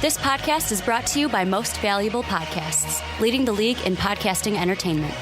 This podcast is brought to you by Most Valuable Podcasts, leading the league in podcasting entertainment.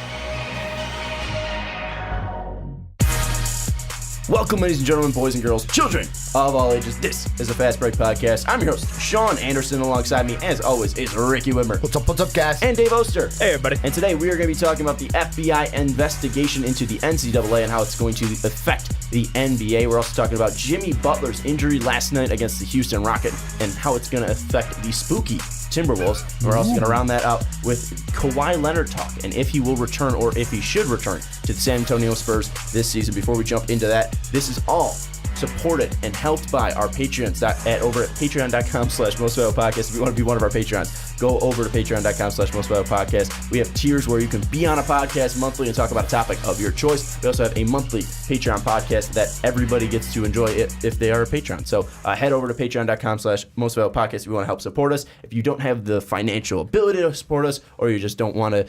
Welcome, ladies and gentlemen, boys and girls, children of all ages. This is the Fast Break Podcast. I'm your host, Sean Anderson. Alongside me, as always, is Ricky Widmer. What's up, guys? And Dave Oster. Hey, everybody. And today we are going to be talking about the FBI investigation into the NCAA and how it's going to affect the NBA. We're also talking about Jimmy Butler's injury last night against the Houston Rockets and how it's going to affect the spooky Timberwolves. We're also going to round that out with Kawhi Leonard talk and if he will return or if he should return to the San Antonio Spurs this season. Before we jump into that, this is all supported and helped by our Patreons over at patreon.com/mostvaluablepodcast. If you want to be one of our Patreons, go over to patreon.com/mostvaluablepodcast. We have tiers where you can be on a podcast monthly and talk about a topic of your choice. We also have a monthly Patreon podcast that everybody gets to enjoy if they are a Patreon. So head over to patreon.com/mostvaluablepodcast if you want to help support us. If you don't have the financial ability to support us, or you just don't want to,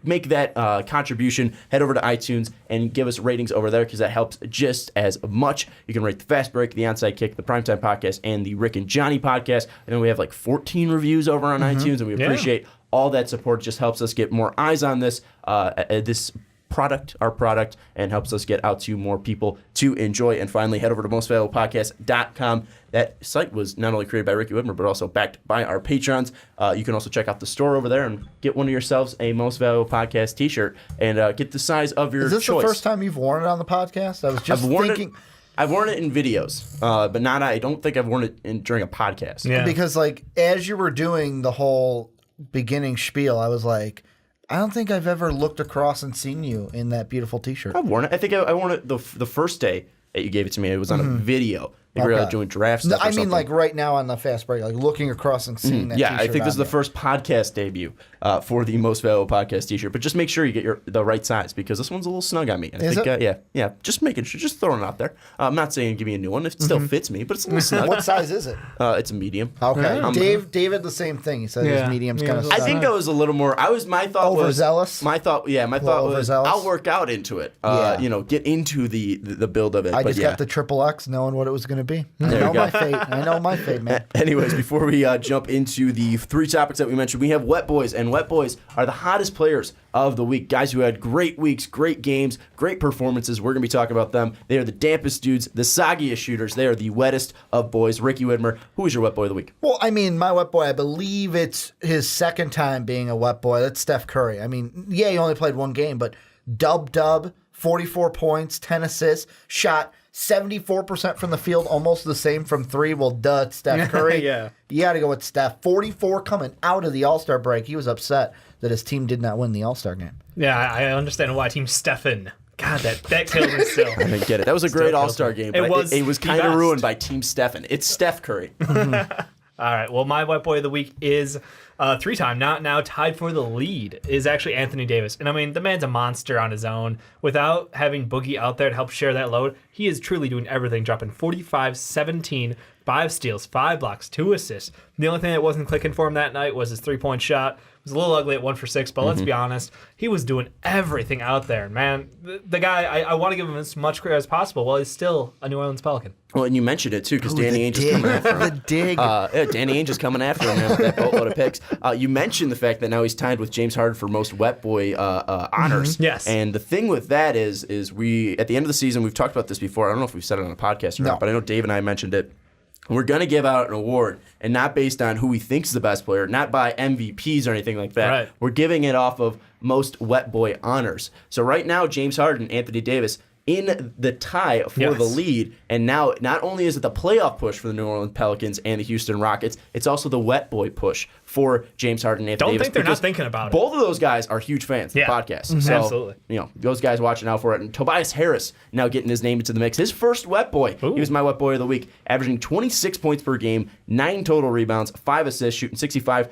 make that contribution, head over to iTunes and give us ratings over there because that helps just as much. You can rate the Fast Break, the Onside Kick, the Primetime Podcast, and the Rick and Johnny Podcast. And then we have like 14 reviews over on iTunes, and we appreciate all that support. It just helps us get more eyes on this our product, and helps us get out to more people to enjoy. And finally, head over to mostvaluablepodcast.com. That site was not only created by Ricky Widmer, but also backed by our patrons. You can also check out the store over there and get one of yourselves a Most Valuable Podcast t-shirt and get the size of your choice. Is this the first time you've worn it on the podcast? I was just thinking... I've worn it in videos, but I don't think I've worn it during a podcast. Yeah. Because, as you were doing the whole beginning spiel, I was like, I don't think I've ever looked across and seen you in that beautiful T-shirt. I've worn it. I think I worn it the first day that you gave it to me. It was on a video. We were doing draft stuff. I mean, right now on the Fast Break, looking across and seeing that. Yeah, T-shirt I think this is the first podcast debut for the Most Valuable Podcast T-shirt. But just make sure you get the right size because this one's a little snug on me. And I think, yeah. Just making sure, just throwing it out there. I'm not saying give me a new one. It still fits me, but it's a little snug. What size is it? It's a medium. Okay. Dave had the same thing. He said his medium's kind of snug. I think I was a little more. My thought overzealous. My thought was I'll work out into it. Get into the build of it. I just got the XXX, knowing what it was going to be. I know my fate, man. Anyways, before we jump into the three topics that we mentioned, we have WET BOIZ, and WET BOIZ are the hottest players of the week. Guys who had great weeks, great games, great performances. We're going to be talking about them. They are the dampest dudes, the soggiest shooters. They are the wettest of boys. Ricky Widmer, who is your wet boy of the week? Well, I mean, my wet boy, I believe it's his second time being a wet boy. That's Steph Curry. I mean, he only played one game, but dub, 44 points, 10 assists, shot 74% from the field, almost the same from three. Well, duh, Steph Curry. Yeah. You got to go with Steph. 44 coming out of the All-Star break. He was upset that his team did not win the All-Star game. Yeah, I understand why Team Stephen. God, that killed me still. I didn't get it. That was a great All-Star game, but it was kind of ruined by Team Stephen. It's Steph Curry. All right, well, my wet boy of the week is three-time, not now, tied for the lead, is actually Anthony Davis. And I mean, the man's a monster on his own. Without having Boogie out there to help share that load, he is truly doing everything, dropping 45, 17, 5 steals, 5 blocks, 2 assists. The only thing that wasn't clicking for him that night was his three-point shot. It was a little ugly at 1 for 6, but let's be honest, he was doing everything out there. Man, the guy, I want to give him as much credit as possible while he's still a New Orleans Pelican. Well, and you mentioned it, too, because Danny Ainge is coming after him. The dig. Danny Ainge is coming after him with that boatload of picks. You mentioned the fact that now he's tied with James Harden for most wet boy honors. Yes. And the thing with that is we, at the end of the season, we've talked about this before. I don't know if we've said it on a podcast or not, but I know Dave and I mentioned it. We're going to give out an award, and not based on who we think is the best player, not by MVPs or anything like that. Right. We're giving it off of most wet boy honors. So right now, James Harden, Anthony Davis, in the tie for the lead, and now not only is it the playoff push for the New Orleans Pelicans and the Houston Rockets, it's also the wet boy push for James Harden and Anthony Davis. Don't think they're not thinking about it. Both of those guys are huge fans of the podcast. So, absolutely. Those guys watching out for it. And Tobias Harris now getting his name into the mix. His first wet boy. Ooh. He was my wet boy of the week, averaging 26 points per game, 9 total rebounds, 5 assists, shooting 65%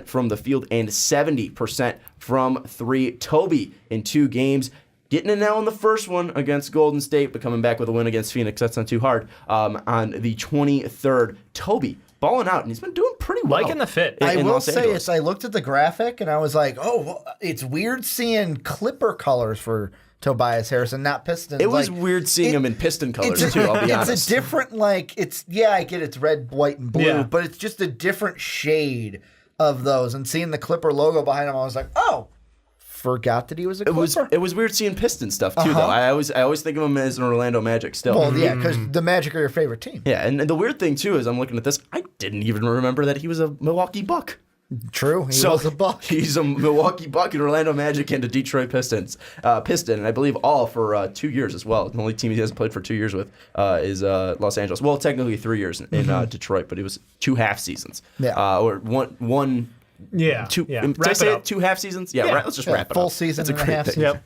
from the field and 70% from three. Toby in 2 games. Getting an L in the first one against Golden State, but coming back with a win against Phoenix. That's not too hard. On the 23rd, Toby balling out, and he's been doing pretty well. Liking the fit. I will say, I looked at the graphic, and I was like, oh, it's weird seeing Clipper colors for Tobias Harrison, not Pistons. It was weird seeing him in Piston colors too. I'll be honest. It's a different I get it's red, white, and blue, but it's just a different shade of those. And seeing the Clipper logo behind him, I was like, oh, forgot that he was a Clipper. It was weird seeing Piston stuff too, though. I always think of him as an Orlando Magic still. Well, yeah, because the Magic are your favorite team. Yeah, and the weird thing too is I'm looking at this. I didn't even remember that he was a Milwaukee Buck. True, he was a Buck. He's a Milwaukee Buck, and Orlando Magic, and a Detroit Piston, and I believe all for 2 years as well. The only team he hasn't played for 2 years with is Los Angeles. Well, technically 3 years in Detroit, but it was 2 half seasons. Yeah, or one. Yeah, two. yeah. Did I say it 2 half seasons? Yeah, right. Let's just wrap it up. Full season and a half season. Yep.